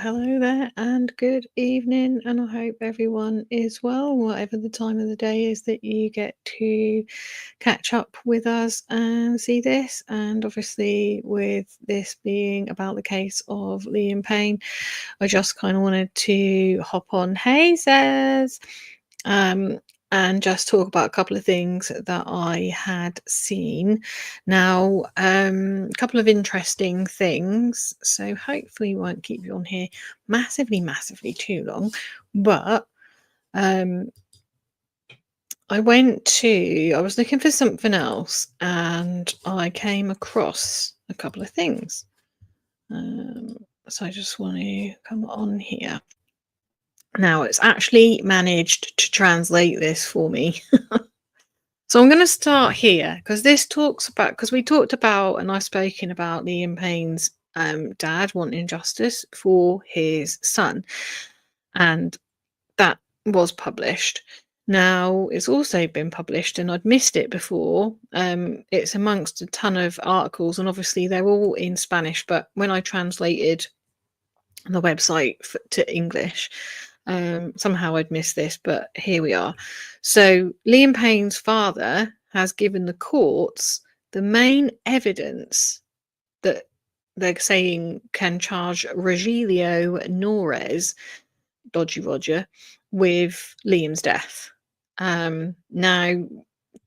hello there, and good evening. And I hope everyone is well, whatever the time of the day is that you get to catch up with us and see this. And obviously, with this being about the case of Liam Payne, I just kind of wanted to hop on. Hey, says. Um, and just talk about a couple of things that I had seen. Now, a couple of interesting things. So hopefully, won't keep you on here massively too long. But I was looking for something else, and I came across a couple of things. So I just want to come on here. Now, it's actually managed to translate this for me. So I'm going to start here because this talks about, because we talked about, and I've spoken about Liam Payne's dad wanting justice for his son, and that was published. Now it's also been published, and I'd missed it before. It's amongst a ton of articles, and obviously they're all in Spanish, but when I translated the website to English, somehow I'd missed this, but here we are. So Liam Payne's father has given the courts the main evidence that they're saying can charge Rogelio Nores, Dodgy Roger, with Liam's death. Now,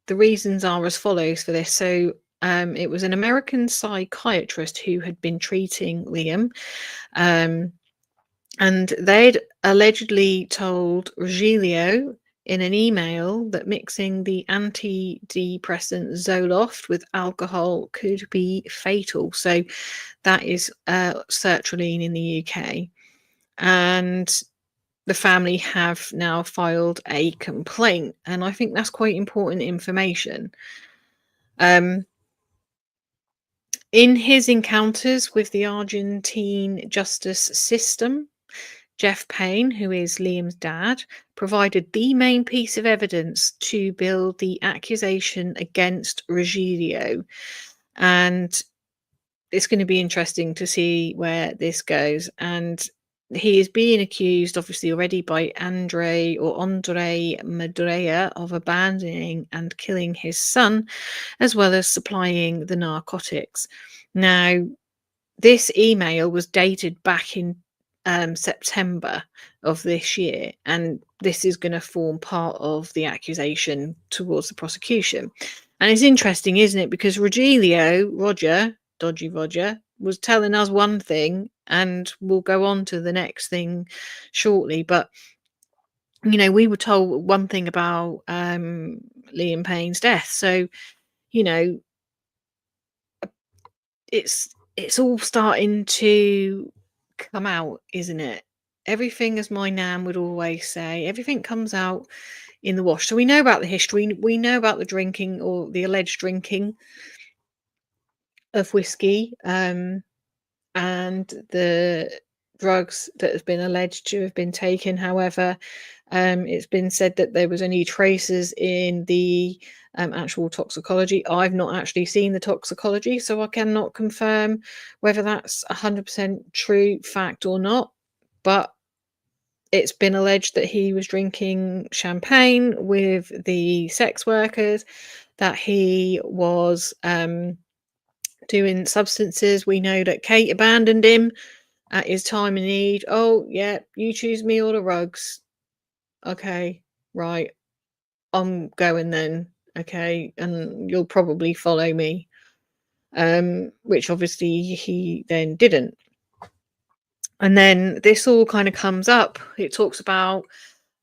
the reasons are as follows for this. So it was an American psychiatrist who had been treating Liam. And they'd allegedly told Rogelio in an email that mixing the antidepressant Zoloft with alcohol could be fatal. So that is sertraline in the UK. And the family have now filed a complaint. And I think that's quite important information. In his encounters with the Argentine justice system, Jeff Payne, who is Liam's dad, provided the main piece of evidence to build the accusation against Rogelio. And it's going to be interesting to see where this goes. And he is being accused, obviously, already by Andre Madrea of abandoning and killing his son, as well as supplying the narcotics. Now, this email was dated back in September of this year, and this is going to form part of the accusation towards the prosecution. And it's interesting, isn't it? Because Dodgy Roger, was telling us one thing, and we'll go on to the next thing shortly. But we were told one thing about Liam Payne's death. So, it's all starting to come out, isn't it? Everything, as my nan would always say, everything comes out in the wash. So we know about the history, we know about the drinking, or the alleged drinking of whiskey, and the drugs that have been alleged to have been taken. However, it's been said that there was only traces in the actual toxicology. I've not actually seen the toxicology, so I cannot confirm whether that's 100% true fact or not. But it's been alleged that he was drinking champagne with the sex workers, that he was doing substances. We know that Kate abandoned him at his time of need. Oh, yeah, you choose me or the rugs. Okay, right. I'm going then. Okay, and you'll probably follow me. Which obviously he then didn't. And then this all kind of comes up. It talks about,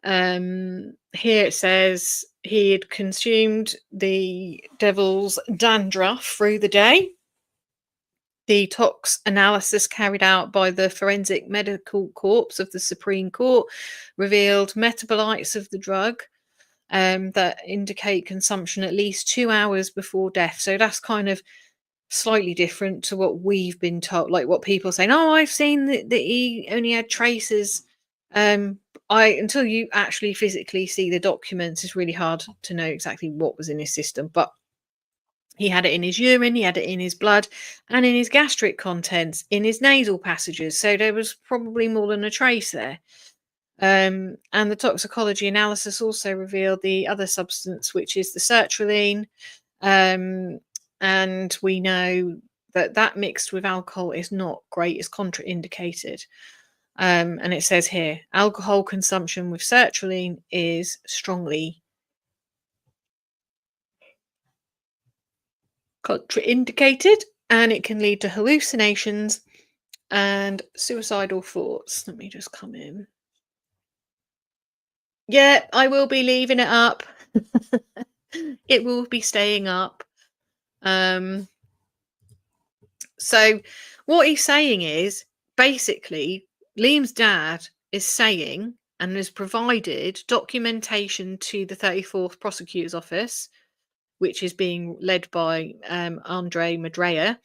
here it says he had consumed the devil's dandruff through the day. The tox analysis carried out by the Forensic Medical Corps of the Supreme Court revealed metabolites of the drug that indicate consumption at least 2 hours before death. So that's kind of slightly different to what we've been told, like what people are saying. Oh, I've seen that he only had traces. Until you actually physically see the documents, it's really hard to know exactly what was in his system. But He had it in his urine, he had it in his blood, and in his gastric contents, in his nasal passages. So there was probably more than a trace there. And the toxicology analysis also revealed the other substance, which is the sertraline. Um, and we know that that mixed with alcohol is not great, it's contraindicated. And it says here, alcohol consumption with sertraline is strongly contraindicated, and it can lead to hallucinations and suicidal thoughts. Let me just come in. Yeah, I will be leaving it up. It will be staying up. Um, so what he's saying is basically Liam's dad is saying and has provided documentation to the 34th prosecutor's office, which is being led by Andre Madrea.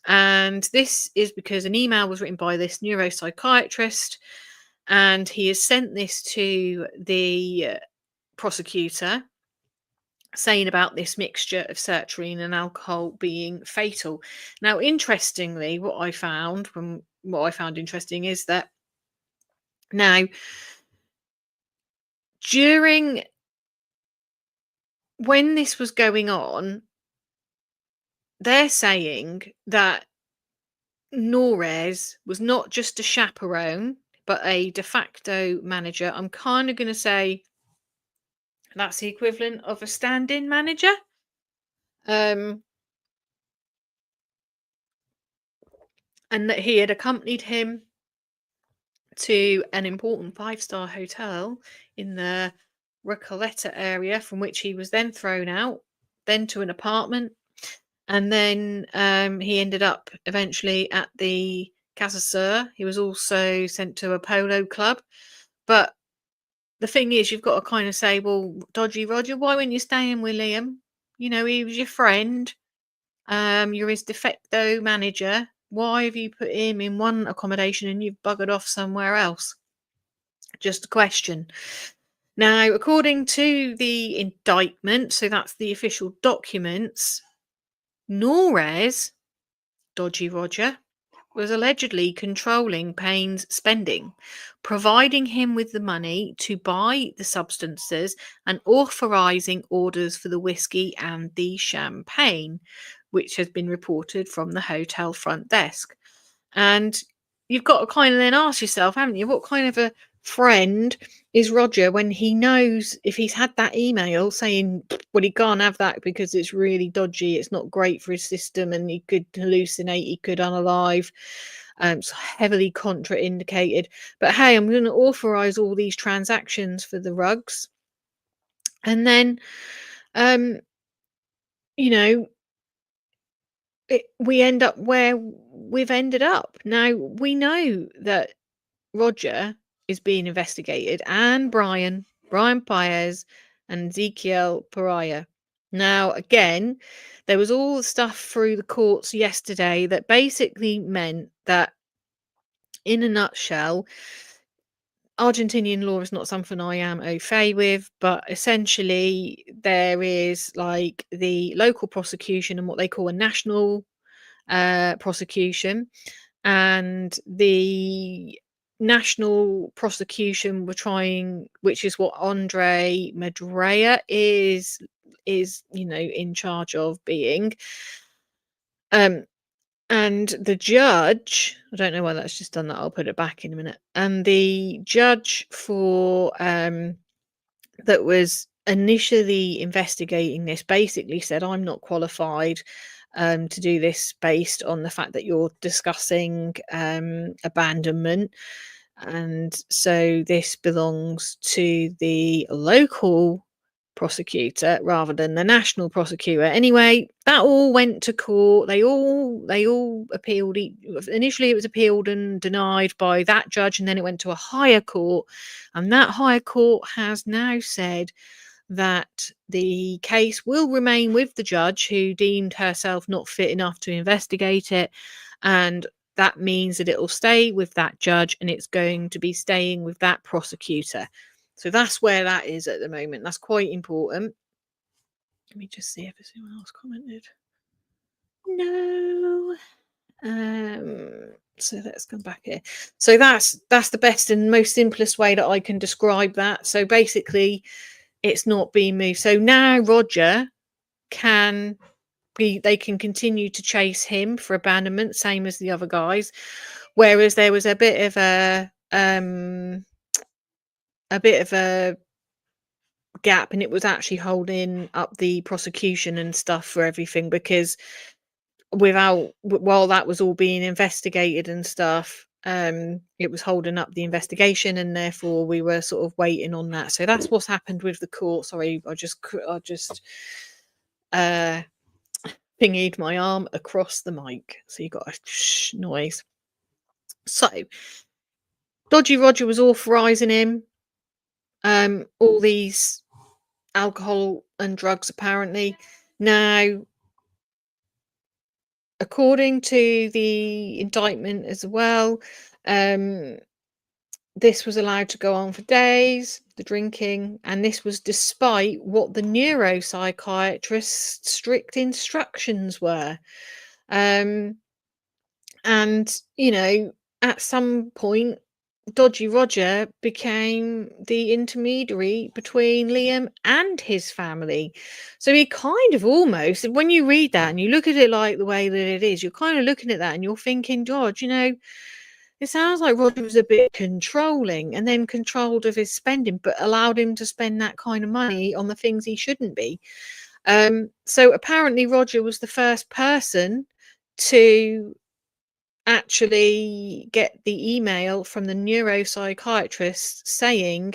And this is because an email was written by this neuropsychiatrist, and he has sent this to the prosecutor saying about this mixture of sertraline and alcohol being fatal. Now, interestingly, what I found interesting is that now during when this was going on, they're saying that Norez was not just a chaperone, but a de facto manager. I'm kind of going to say that's the equivalent of a stand-in manager. Um, and that he had accompanied him to an important five-star hotel in the Recoleta area, from which he was then thrown out, then to an apartment, and then he ended up eventually at the Casa Sur. He was also sent to a polo club. But the thing is, you've got to kind of say, well, Dodgy Roger, why weren't you staying with Liam? You know, he was your friend. You're his de facto manager. Why have you put him in one accommodation and you've buggered off somewhere else? Just a question. Now, according to the indictment, so that's the official documents, Norez, Dodgy Roger, was allegedly controlling Payne's spending, providing him with the money to buy the substances and authorising orders for the whiskey and the champagne, which has been reported from the hotel front desk. And you've got to kind of then ask yourself, haven't you, what kind of a friend is Roger when he knows if he's had that email saying, well, he can't have that because it's really dodgy, it's not great for his system, and he could hallucinate, he could unalive. It's heavily contraindicated. But hey, I'm going to authorize all these transactions for the rugs. And then, um, you know, we end up where we've ended up. Now, we know that Roger is being investigated, and Brian Paez, and Ezekiel Pariah. Now, again, there was all the stuff through the courts yesterday that basically meant that, in a nutshell, Argentinian law is not something I am au fait with, but essentially there is like the local prosecution and what they call a national prosecution, and the national prosecution were trying, which is what Andre Madrea is in charge of being. And the judge, I don't know why that's just done that, I'll put it back in a minute. And the judge for that was initially investigating this basically said, I'm not qualified to do this based on the fact that you're discussing abandonment. And so this belongs to the local prosecutor rather than the national prosecutor. Anyway, that all went to court. They all appealed. Initially it was appealed and denied by that judge, and then it went to a higher court, and that higher court has now said that the case will remain with the judge who deemed herself not fit enough to investigate it, and that means that it'll stay with that judge and it's going to be staying with that prosecutor. So that's where that is at the moment. That's quite important. Let me just see if anyone else commented. No. So let's come back here. So that's the best and most simplest way that I can describe that. So basically, it's not being moved. So now Roger can they can continue to chase him for abandonment, same as the other guys. Whereas there was a bit of a gap, and it was actually holding up the prosecution and stuff for everything because while that was all being investigated and stuff, it was holding up the investigation, and therefore we were sort of waiting on that. So that's what's happened with the court. Sorry, I just uh pinged my arm across the mic, so you got a noise. So Dodgy Roger was authorising him all these alcohol and drugs apparently. Now, according to the indictment as well, um, this was allowed to go on for days, the drinking, and this was despite what the neuropsychiatrist's strict instructions were. Um, and, at some point, Dodgy Roger became the intermediary between Liam and his family. So he kind of almost, when you read that and you look at it like the way that it is, you're kind of looking at that and you're thinking, George, it sounds like Roger was a bit controlling and then controlled of his spending, but allowed him to spend that kind of money on the things he shouldn't be. So apparently Roger was the first person to actually get the email from the neuropsychiatrist saying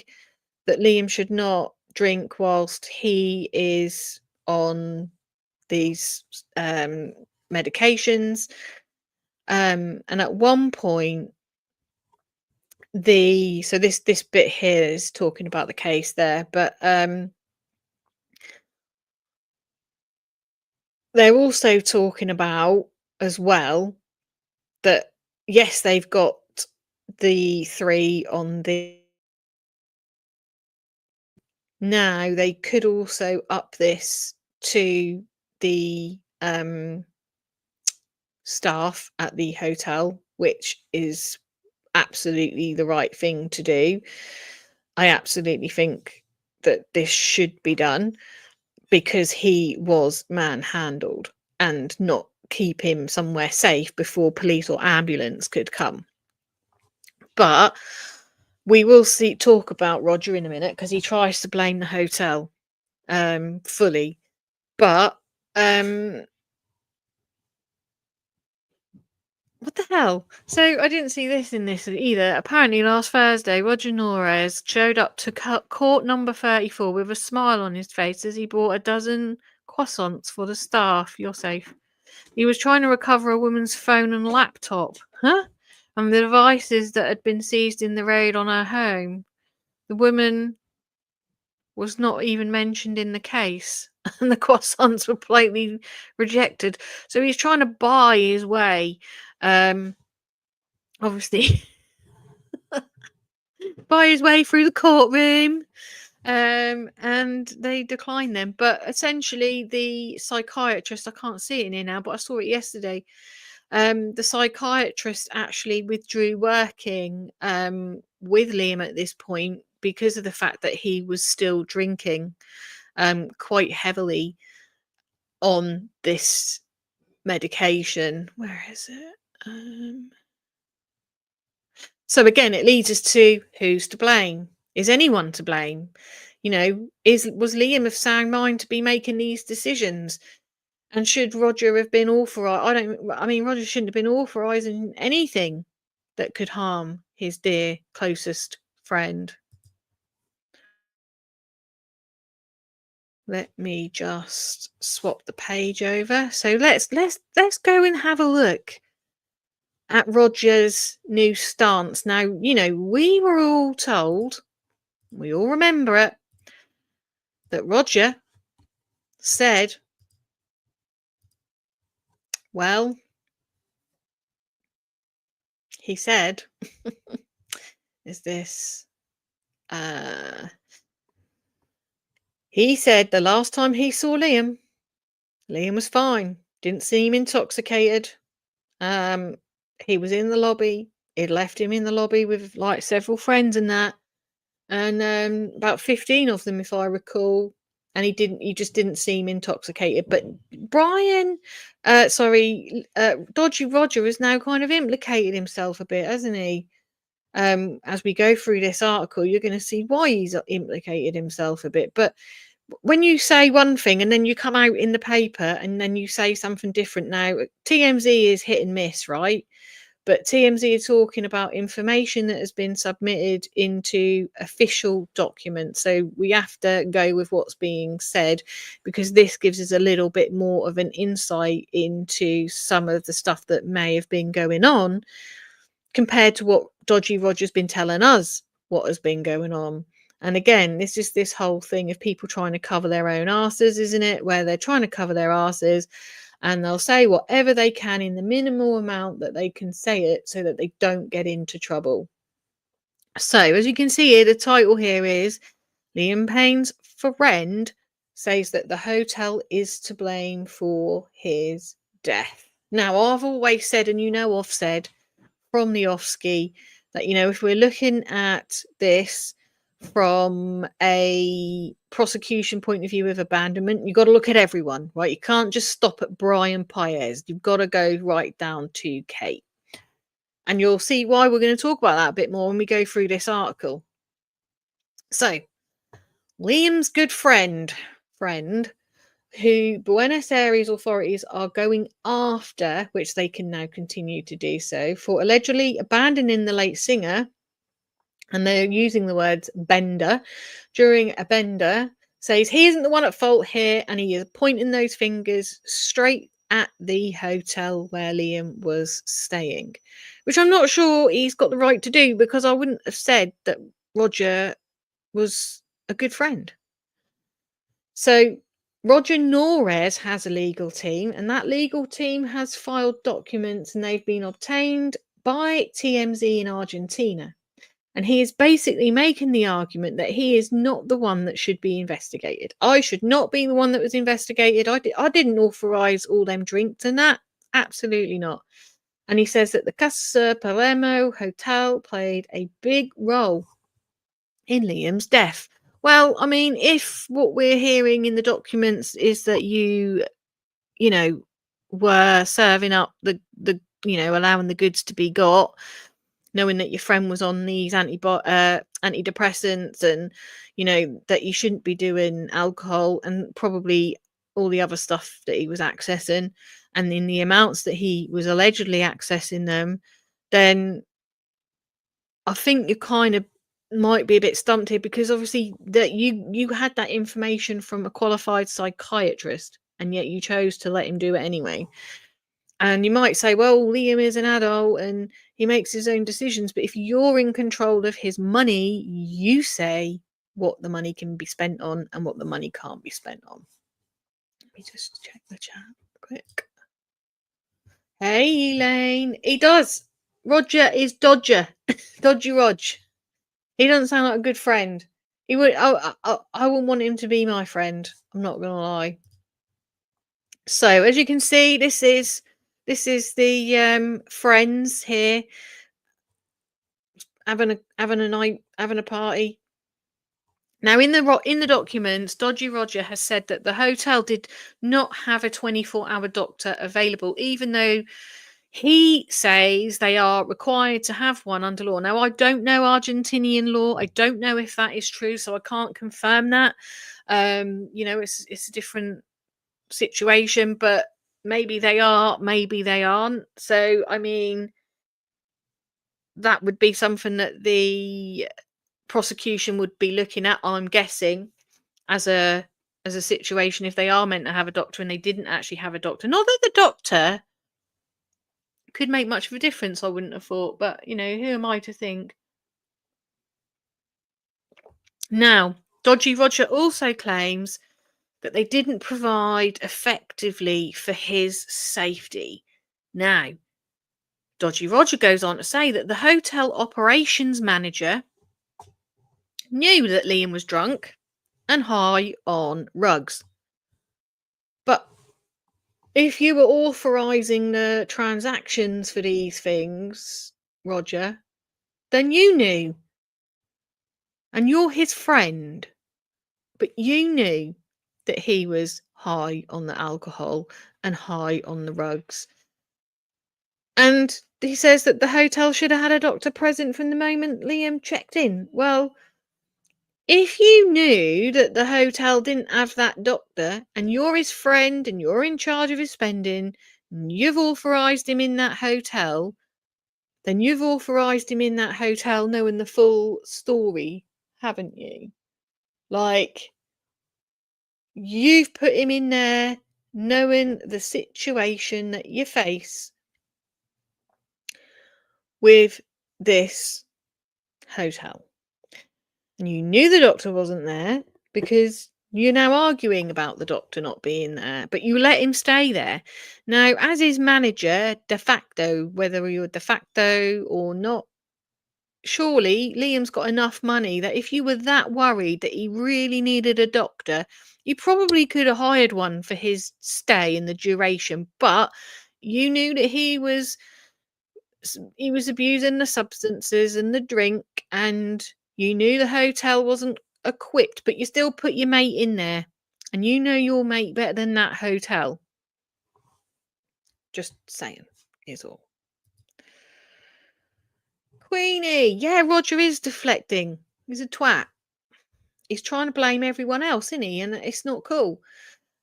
that Liam should not drink whilst he is on these medications. And at one point, this bit here is talking about the case there, but they're also talking about as well that yes, they've got the 3 on the now they could also up this to the staff at the hotel, which is absolutely the right thing to do. I absolutely think that this should be done because he was manhandled, and not keep him somewhere safe before police or ambulance could come. But we will talk about Roger in a minute because he tries to blame the hotel fully. But what the hell? So I didn't see this in this either. Apparently last Thursday, Roger Norres showed up to court number 34 with a smile on his face as he bought a dozen croissants for the staff. You're safe. He was trying to recover a woman's phone and laptop. Huh? And the devices that had been seized in the raid on her home. The woman was not even mentioned in the case, and the croissants were politely rejected. So he's trying to buy his way, obviously, buy his way through the courtroom, and they declined them. But essentially, the psychiatrist, I can't see it in here now, but I saw it yesterday. The psychiatrist actually withdrew working with Liam at this point because of the fact that he was still drinking quite heavily on this medication. Where is it? So again, it leads us to who's to blame? Is anyone to blame? Was Liam of sound mind to be making these decisions? And should Roger have been authorised? Roger shouldn't have been authorising anything that could harm his dear closest friend. Let me just swap the page over. So let's go and have a look at Roger's new stance. Now, we were all told, we all remember it, that Roger said, well, he said, is this, he said the last time he saw Liam was fine, Didn't seem intoxicated. Um, he was in the lobby. He'd left him in the lobby with like several friends and that, and about 15 of them, if I recall. And he just didn't seem intoxicated. But Dodgy Roger has now kind of implicated himself a bit, hasn't he? As we go through this article, you're going to see why he's implicated himself a bit. But when you say one thing and then you come out in the paper and then you say something different, now TMZ is hit and miss, right? But TMZ are talking about information that has been submitted into official documents. So we have to go with what's being said, because this gives us a little bit more of an insight into some of the stuff that may have been going on compared to what Dodgy Roger's been telling us what has been going on. And again, this is this whole thing of people trying to cover their own asses, isn't it? Where they're trying to cover their asses and they'll say whatever they can in the minimal amount that they can say it so that they don't get into trouble. So, as you can see here, the title here is Liam Payne's friend says that the hotel is to blame for his death. Now, I've always said, and I've said from the off-ski, that, if we're looking at this from a prosecution point of view of abandonment, you've got to look at everyone, right? You can't just stop at Brian Paez. You've got to go right down to Kate. And you'll see why we're going to talk about that a bit more when we go through this article. So, Liam's good friend, who Buenos Aires authorities are going after, which they can now continue to do so, for allegedly abandoning the late singer, and they're using the words bender, during a bender, says he isn't the one at fault here, and he is pointing those fingers straight at the hotel where Liam was staying, which I'm not sure he's got the right to do, because I wouldn't have said that Roger was a good friend. So Roger Norres has a legal team, and that legal team has filed documents, and they've been obtained by TMZ in Argentina. And he is basically making the argument that he is not the one that should be investigated. I should not be the one that was investigated. I didn't authorize all them drinks and that. Absolutely not. And he says that the Casa Palermo Hotel played a big role in Liam's death. Well, I mean, if what we're hearing in the documents is that you were serving up the allowing the goods to be got, knowing that your friend was on these antidepressants, and that you shouldn't be doing alcohol and probably all the other stuff that he was accessing, and in the amounts that he was allegedly accessing them, then I think you kind of might be a bit stumped here, because obviously that you had that information from a qualified psychiatrist, and yet you chose to let him do it anyway. And you might say, well, Liam is an adult and he makes his own decisions. But if you're in control of his money, you say what the money can be spent on and what the money can't be spent on. Let me just check the chat quick. Hey, Elaine. He does. Roger is Dodger. Dodgy Rog. He doesn't sound like a good friend. He would. I wouldn't want him to be my friend. I'm not going to lie. So, as you can see, this is the friends here having a night, having a party. Now, in the documents, Dodgy Roger has said that the hotel did not have a 24-hour doctor available, even though he says they are required to have one under law. Now, I don't know Argentinian law. I don't know if that is true, so I can't confirm that. It's a different situation, but maybe they are, maybe they aren't. So, I mean, that would be something that the prosecution would be looking at, I'm guessing, as a situation if they are meant to have a doctor and they didn't actually have a doctor. Not that the doctor could make much of a difference, I wouldn't have thought, but who am I to think? Now, Dodgy Roger also claims that they didn't provide effectively for his safety. Now, Dodgy Roger goes on to say that the hotel operations manager knew that Liam was drunk and high on rugs. But If you were authorising the transactions for these things, Roger, then you knew, and you're his friend, but you knew that he was high on the alcohol and high on the rugs. And he says that the hotel should have had a doctor present from the moment Liam checked in. Well, if you knew that the hotel didn't have that doctor and you're his friend and you're in charge of his spending, and you've authorised him in that hotel, then you've authorised him in that hotel knowing the full story, haven't you? Like, you've put him in there knowing the situation that you face with this hotel. And you knew the doctor wasn't there because you're now arguing about the doctor not being there, but you let him stay there. Now, as his manager, de facto, whether you're de facto or not, surely Liam's got enough money that if you were that worried that he really needed a doctor, you probably could have hired one for his stay and the duration. But you knew that he was abusing the substances and the drink, and you knew the hotel wasn't equipped, but you still put your mate in there, and you know your mate better than that hotel. Just saying, is all. Queenie, yeah, Roger is deflecting. He's a twat. He's trying to blame everyone else, isn't he? And it's not cool.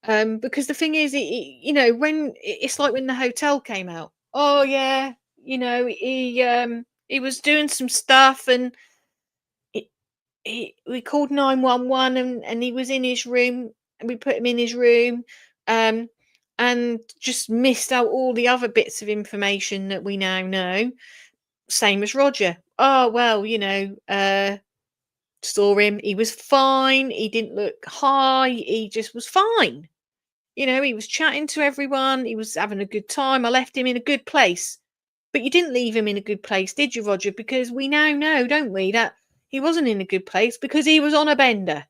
Because the thing is, when it's like when the hotel came out. Oh yeah, he was doing some stuff, and we called 911, and he was in his room, and we put him in his room, um, and just missed out all the other bits of information that we now know. Same as Roger. Oh well, saw him. He was fine. He didn't look high. He just was fine. He was chatting to everyone. He was having a good time. I left him in a good place. But you didn't leave him in a good place, did you, Roger? Because we now know, don't we, that he wasn't in a good place because he was on a bender.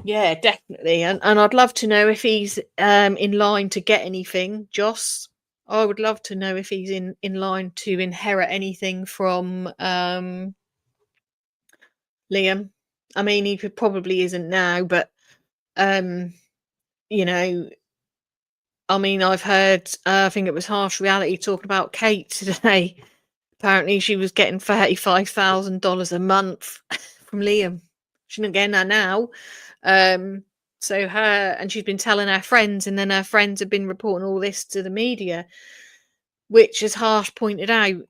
Yeah, definitely. And I'd love to know if he's in line to get anything, Joss. I would love to know if he's in line to inherit anything from Liam. I mean, he probably isn't now, but um, you know, I mean, I've heard, I think it was Harsh Reality talking about Kate today. Apparently, she was getting $35,000 a month from Liam. She's not getting that now. So and she's been telling her friends, and then her friends have been reporting all this to the media, which, as Harsh pointed out,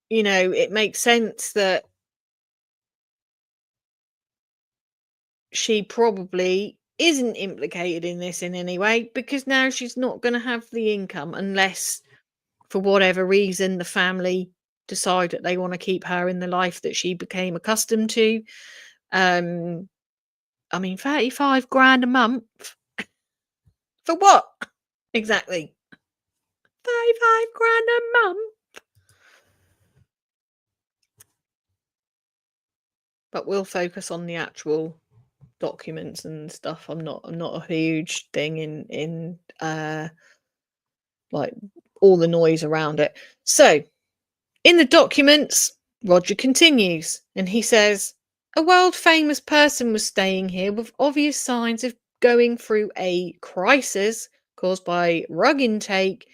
it makes sense that she probably isn't implicated in this in any way, because now she's not going to have the income unless, for whatever reason, the family decide that they want to keep her in the life that she became accustomed to. I mean, 35 grand a month for what? Exactly. 35 grand a month. But we'll focus on the actual documents and stuff. I'm not a huge thing in like all the noise around it. So, in the documents, Roger continues, and he says, a world famous person was staying here with obvious signs of going through a crisis caused by rug intake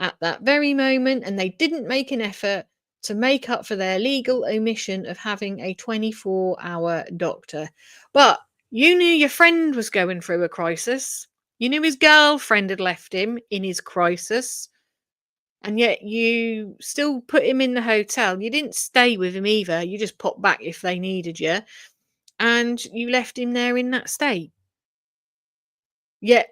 at that very moment, and they didn't make an effort to make up for their legal omission of having a 24-hour doctor. But you knew your friend was going through a crisis. You knew his girlfriend had left him in his crisis. And yet you still put him in the hotel. You didn't stay with him either. You just popped back if they needed you. And you left him there in that state. Yet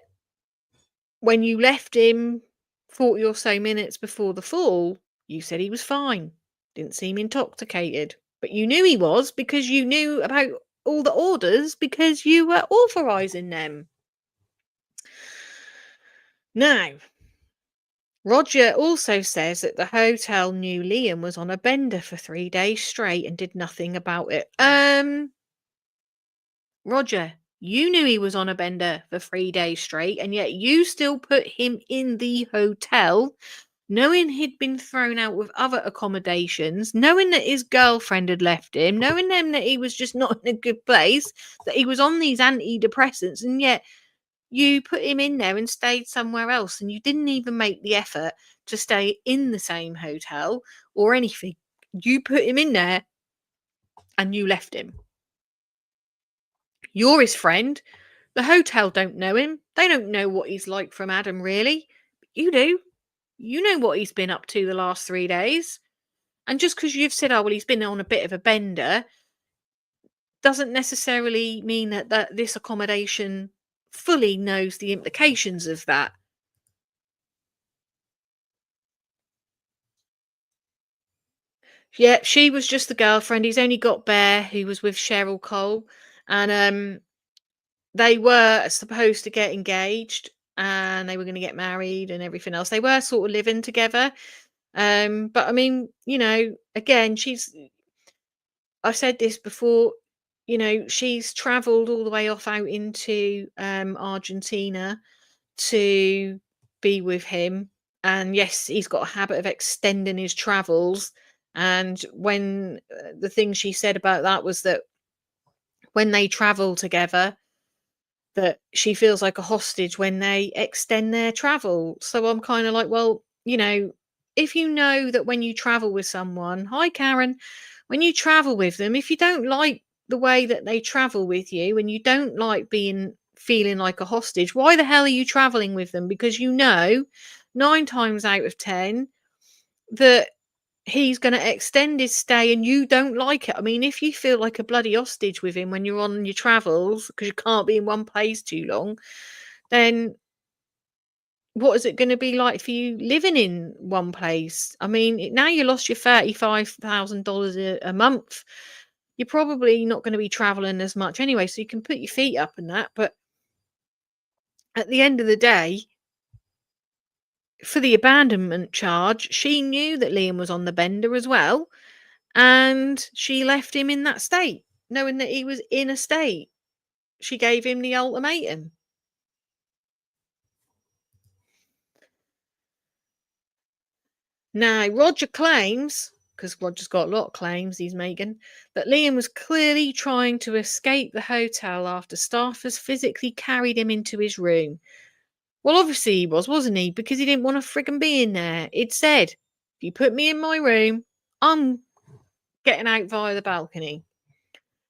when you left him 40 or so minutes before the fall, you said he was fine. Didn't seem intoxicated. But you knew he was, because you knew about all the orders, because you were authorising them. Now, Roger also says that the hotel knew Liam was on a bender for 3 days straight and did nothing about it. Roger, You knew he was on a bender for 3 days straight, and yet you still put him in the hotel, knowing he'd been thrown out with other accommodations, knowing that his girlfriend had left him, knowing then that he was just not in a good place, that he was on these antidepressants, and yet you put him in there and stayed somewhere else, and you didn't even make the effort to stay in the same hotel or anything. You put him in there and you left him. You're his friend. The hotel don't know him. They don't know what he's like from Adam, really. But you do. You know what he's been up to the last 3 days. And just because you've said, oh, well, he's been on a bit of a bender, doesn't necessarily mean that this accommodation fully knows the implications of that. Yeah, she was just the girlfriend. He's only got Bear, who was with Cheryl Cole. And they were supposed to get engaged and they were going to get married and everything else. They were sort of living together. But I mean, again, I said this before, she's traveled all the way off out into Argentina to be with him. And yes, he's got a habit of extending his travels. And when the thing she said about that was that when they travel together, that she feels like a hostage when they extend their travel. So I'm kind of like, well, if you know that when you travel with someone, hi Karen, when you travel with them, if you don't like the way that they travel with you and you don't like being feeling like a hostage, why the hell are you traveling with them? Because 9 times out of 10 that he's going to extend his stay and you don't like it. I mean, if you feel like a bloody hostage with him when you're on your travels because you can't be in one place too long, then what is it going to be like for you living in one place? I mean, now you lost your $35,000 a month. You're probably not going to be traveling as much anyway, so you can put your feet up and that. But at the end of the day, for the abandonment charge, she knew that Liam was on the bender as well. And she left him in that state, knowing that he was in a state. She gave him the ultimatum. Now, Roger claims, because Roger's got a lot of claims he's making, that Liam was clearly trying to escape the hotel after staffers physically carried him into his room. Well, obviously he was, wasn't he? Because he didn't want to friggin' be in there. It said, if you put me in my room, I'm getting out via the balcony.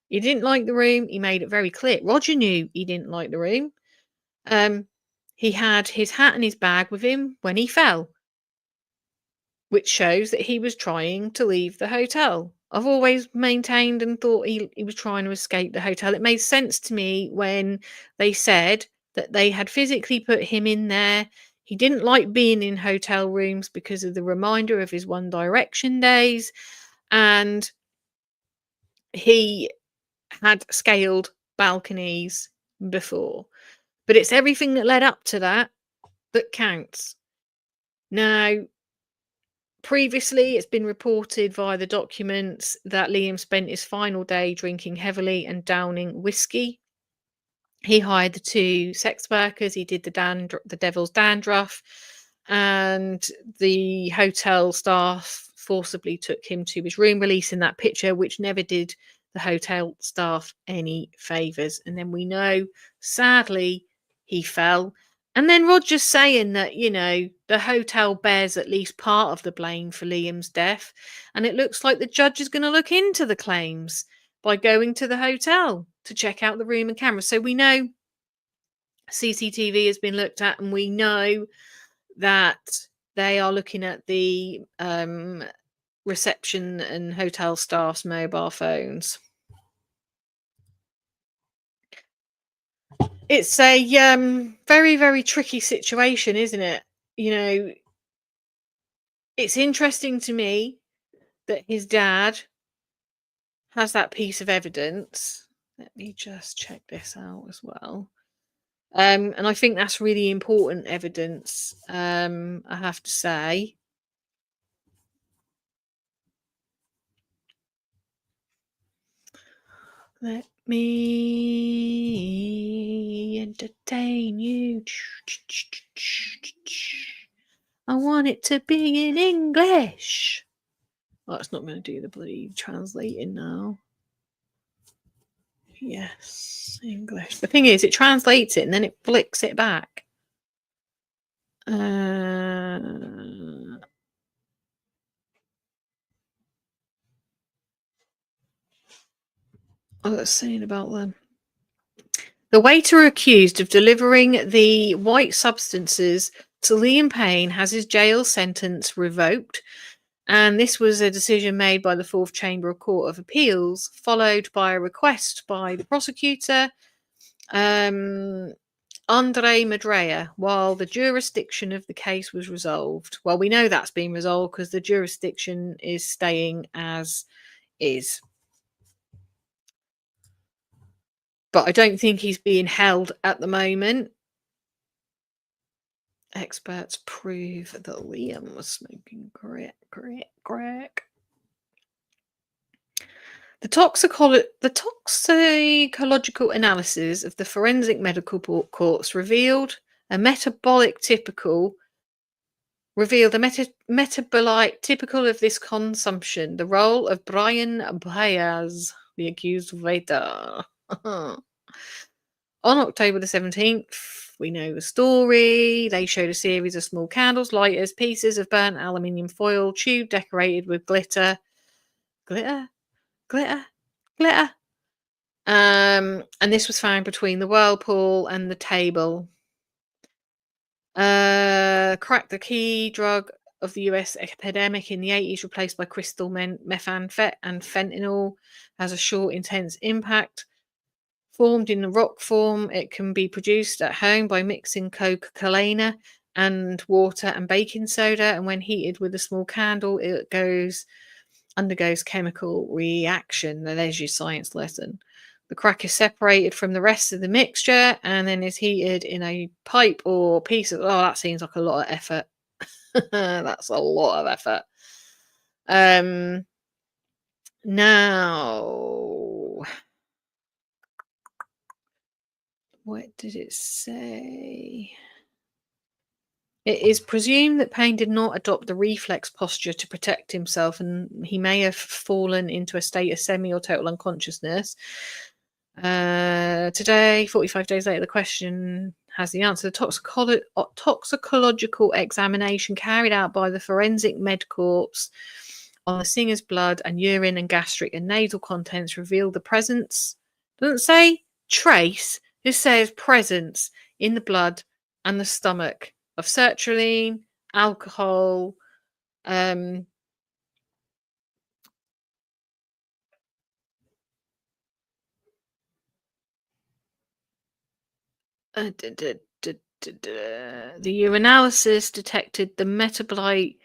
He didn't like the room. He made it very clear. Roger knew he didn't like the room. Um, he had his hat and his bag with him when he fell, which shows that he was trying to leave the hotel. I've always maintained and thought he was trying to escape the hotel. It made sense to me when they said that they had physically put him in there. He didn't like being in hotel rooms because of the reminder of his One Direction days, and he had scaled balconies before. But it's everything that led up to that that counts. Now, previously, it's been reported via the documents that Liam spent his final day drinking heavily and downing whiskey. He hired the two sex workers. He did the devil's dandruff, and the hotel staff forcibly took him to his room, releasing that picture, which never did the hotel staff any favors. And then we know, sadly, he fell. And then Roger's saying that, the hotel bears at least part of the blame for Liam's death. And it looks like the judge is going to look into the claims by going to the hotel to check out the room and cameras. So we know CCTV has been looked at, and we know that they are looking at the reception and hotel staff's mobile phones. It's a very, very tricky situation, isn't it? It's interesting to me that his dad has that piece of evidence. Let me just check this out as well. And I think that's really important evidence, I have to say. Let me entertain you. I want it to be in English. Oh, it's not going to do the bloody translating now. Yes, English. The thing is, it translates it and then it flicks it back. Oh, that's saying about them. The waiter accused of delivering the white substances to Liam Payne has his jail sentence revoked. And this was a decision made by the Fourth Chamber Court of Appeals, followed by a request by the prosecutor, Andre Madrea, while the jurisdiction of the case was resolved. Well, we know that's been resolved because the jurisdiction is staying as is. But I don't think he's being held at the moment. Experts prove that Liam was smoking crack. The toxicological analysis of the forensic medical corpse revealed a metabolite typical of this consumption. The role of Brian Baez, the accused waiter. On October the 17th, we know the story. They showed a series of small candles, lighters, pieces of burnt aluminium foil, tube decorated with glitter. Glitter. And this was found between the whirlpool and the table. Crack, the key drug of the US epidemic in the 80s, replaced by crystal methamphetamine and fentanyl, has a short, intense impact. Formed in the rock form, it can be produced at home by mixing Coca-Cola and water and baking soda, and when heated with a small candle, it undergoes chemical reaction. There's your science lesson. The crack is separated from the rest of the mixture and then is heated in a pipe or piece of... Oh, that seems like a lot of effort. That's a lot of effort. Now... What did it say? It is presumed that Payne did not adopt the reflex posture to protect himself, and he may have fallen into a state of semi or total unconsciousness. Today, 45 days later, the question has the answer. The toxicological examination carried out by the forensic med corps on the singer's blood and urine and gastric and nasal contents revealed the presence, doesn't say trace, it says presence in the blood and the stomach of sertraline, alcohol, the urinalysis detected the metabolite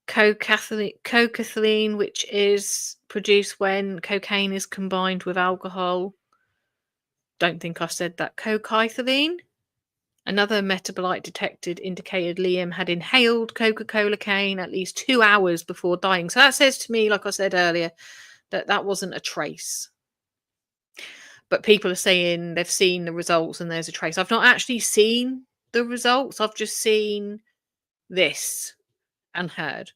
cocathylene, which is produced when cocaine is combined with alcohol. Don't think I said that. Cocaethylene. Another metabolite detected indicated Liam had inhaled Coca-Cola cane at least 2 hours before dying. So that says to me, like I said earlier, that wasn't a trace. But people are saying they've seen the results and there's a trace. I've not actually seen the results. I've just seen this and heard.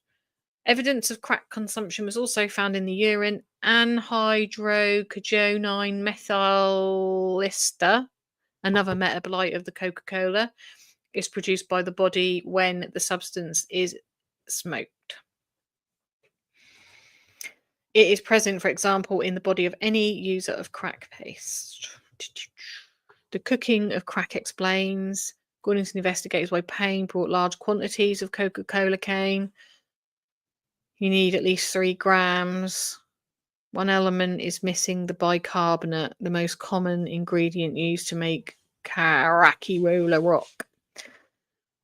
Evidence of crack consumption was also found in the urine. Anhydroquinone methyl ester, another metabolite of the Coca-Cola, is produced by the body when the substance is smoked. It is present, for example, in the body of any user of crack paste. The cooking of crack explains, according to the investigators, why Payne brought large quantities of Coca-Cola cane. You need at least 3 grams. One element is missing, the bicarbonate, the most common ingredient used to make Caraquirola rock.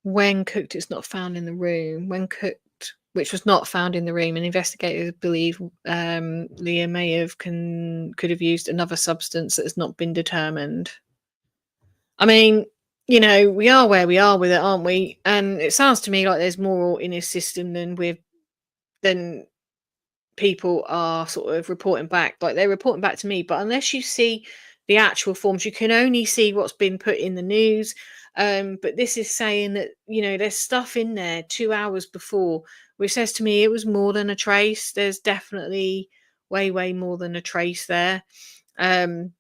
When cooked, it's not found in the room. When cooked, which was not found in the room, and investigators believe Leah may have could have used another substance that has not been determined. I mean, you know, we are where we are with it, aren't we? And it sounds to me like there's more in his system than people are sort of reporting back. Like they're reporting back to me, but unless you see the actual forms. You can only see what's been put in the news. But this is saying that, there's stuff in there 2 hours before, which says to me it was more than a trace. There's definitely way, way more than a trace there. Um,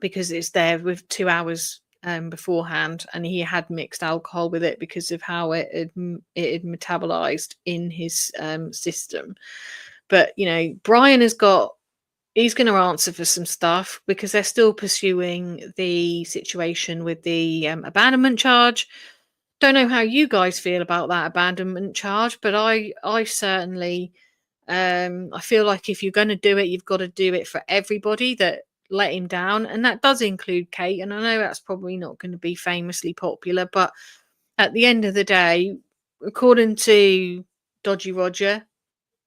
because it's there with 2 hours beforehand, and he had mixed alcohol with it because of how it had metabolized in his system. But Brian he's going to answer for some stuff because they're still pursuing the situation with the abandonment charge. Don't know how you guys feel about that abandonment charge, but I certainly I feel like if you're going to do it, you've got to do it for everybody that let him down, and that does include Kate. And I know that's probably not going to be famously popular, but at the end of the day, according to Dodgy Roger,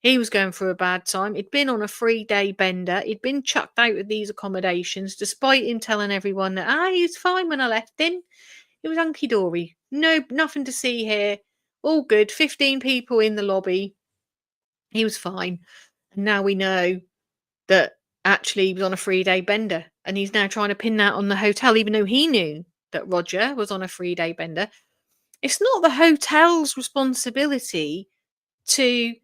he was going through a bad time. He'd been on a 3-day bender. He'd been chucked out of these accommodations, despite him telling everyone that he was fine when I left him. It was hunky dory. No, nothing to see here. All good. 15 people in the lobby. He was fine. And now we know that actually he was on a 3-day bender, and he's now trying to pin that on the hotel, even though he knew that Roger was on a 3-day bender. It's not the hotel's responsibility to,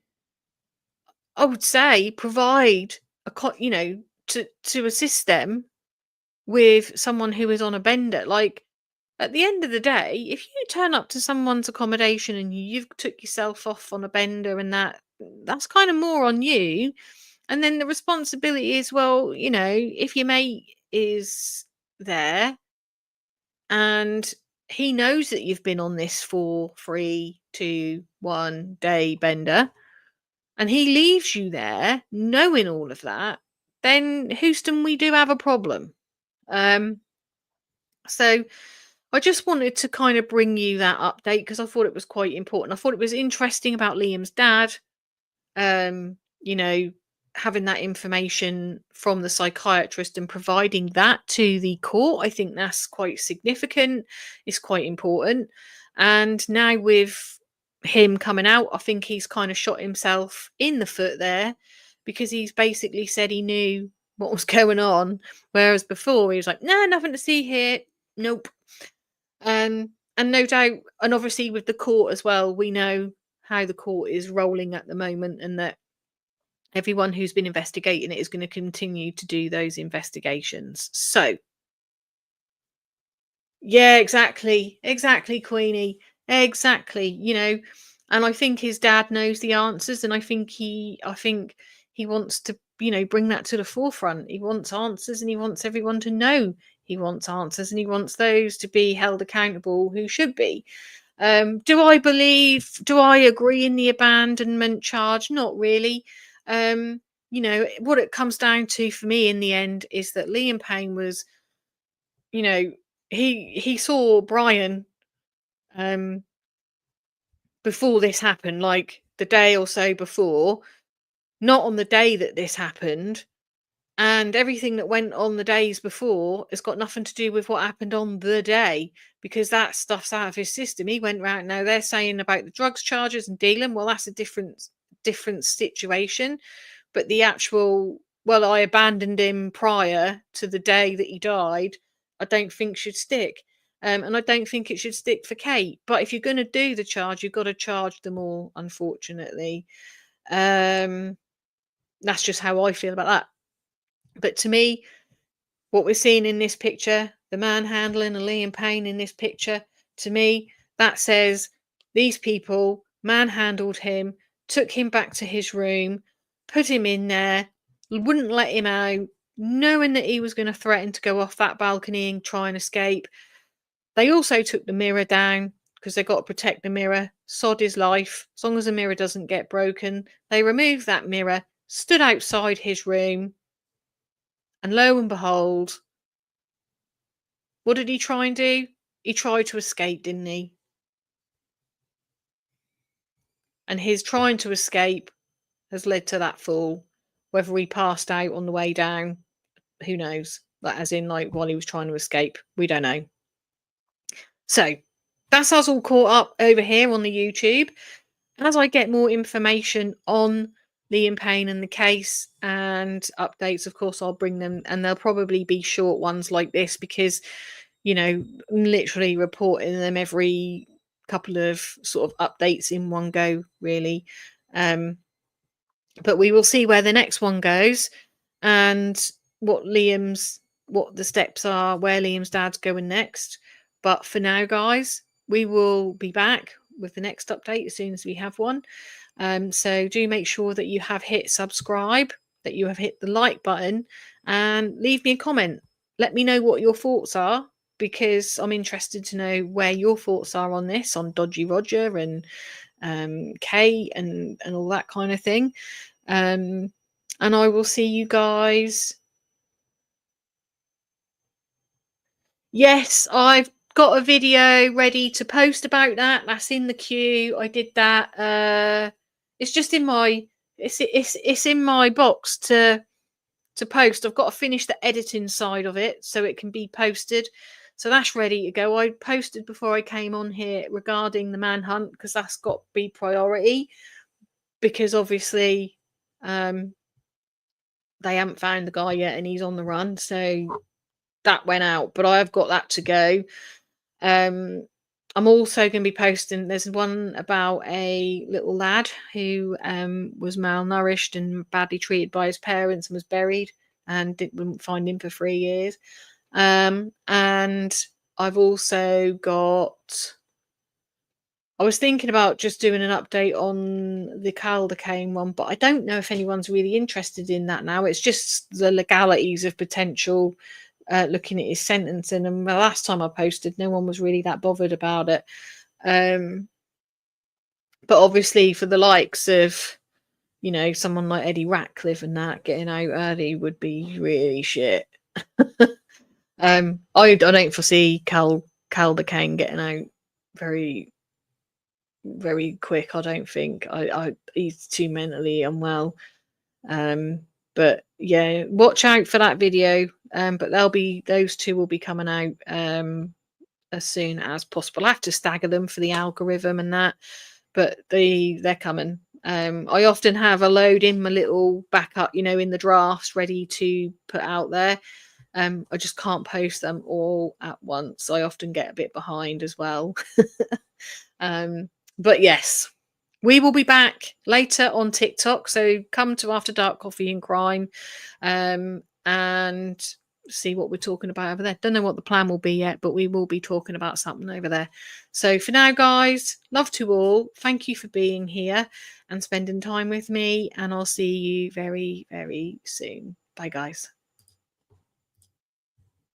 I would say, provide to assist them with someone who is on a bender. Like, at the end of the day, if you turn up to someone's accommodation and you've took yourself off on a bender, and that's kind of more on you. And then the responsibility is, well, if your mate is there and he knows that you've been on this 4, 3, 2, 1 day bender, and he leaves you there knowing all of that, then Houston, we do have a problem. So I just wanted to kind of bring you that update because I thought it was quite important. I thought it was interesting about Liam's dad, um, you know, having that information from the psychiatrist and providing that to the court. I think that's quite significant. It's quite important. And now with him coming out, I think he's kind of shot himself in the foot there because he's basically said he knew what was going on, whereas before he was like, "No, nothing to see here. Nope." And no doubt, and obviously with the court as well, we know how the court is rolling at the moment, and that everyone who's been investigating it is going to continue to do those investigations. So, yeah, exactly, Queenie, exactly. And I think his dad knows the answers, and I think he wants to, bring that to the forefront. He wants answers, and he wants everyone to know he wants answers, and he wants those to be held accountable who should be. Do I agree in the abandonment charge? Not really. What it comes down to for me in the end is that Liam Payne was, you know, he saw Brian um before this happened, like the day or so before, not on the day that this happened. And everything that went on the days before has got nothing to do with what happened on the day, because that stuff's out of his system. He went round. Now they're saying about the drugs charges and dealing. Well, that's a different situation. But the actual, well, I abandoned him prior to the day that he died, I don't think should stick. And I don't think it should stick for Kate. But if you're going to do the charge, you've got to charge them all, unfortunately. That's just how I feel about that. But to me, what we're seeing in this picture, the manhandling of Liam Payne in this picture, to me, that says these people manhandled him, took him back to his room, put him in there, wouldn't let him out, knowing that he was going to threaten to go off that balcony and try and escape. They also took the mirror down because they got to protect the mirror. Sod his life. As long as the mirror doesn't get broken. They removed that mirror, stood outside his room, and lo and behold, what did he try and do? He tried to escape, didn't he? And his trying to escape has led to that fall. Whether he passed out on the way down, who knows? Like, as in, like, while he was trying to escape, we don't know. So that's us all caught up over here on the YouTube. As I get more information on Liam Payne and the case and updates, of course, I'll bring them, and they'll probably be short ones like this because, I'm literally reporting them every couple of sort of updates in one go, really. Um, but we will see where the next one goes and what the steps are, where Liam's dad's going next. But for now, guys, we will be back with the next update as soon as we have one. So do make sure that you have hit subscribe, that you have hit the like button, and leave me a comment. Let me know what your thoughts are, because I'm interested to know where your thoughts are on this, on Dodgy Roger and Kay and all that kind of thing. And I will see you guys. Yes, I've got a video ready to post about that. That's in the queue. I did that. It's just in my it's in my box to post. I've got to finish the editing side of it so it can be posted. So that's ready to go. I posted before I came on here regarding the manhunt because that's got to be priority, because obviously they haven't found the guy yet and he's on the run. So that went out, but I've got that to go. I'm also going to be posting. There's one about a little lad who was malnourished and badly treated by his parents and was buried, and didn't find him for 3 years. And I've also got. I was thinking about just doing an update on the Caldercane one, but I don't know if anyone's really interested in that now. It's just the legalities of potential looking at his sentencing. And the last time I posted, no one was really that bothered about it. But obviously, for the likes of, someone like Eddie Ratcliffe and that, getting out early would be really shit. I don't foresee Caldercane getting out very, very quick. I don't think. He's too mentally unwell. But yeah, watch out for that video. But those two will be coming out as soon as possible. I have to stagger them for the algorithm and that, but they're coming. I often have a load in my little backup, in the drafts ready to put out there. I just can't post them all at once. I often get a bit behind as well. But yes, we will be back later on TikTok. So come to After Dark Coffee and Crime and see what we're talking about over there. Don't know what the plan will be yet, but we will be talking about something over there. So for now, guys, love to all. Thank you for being here and spending time with me. And I'll see you very, very soon. Bye, guys.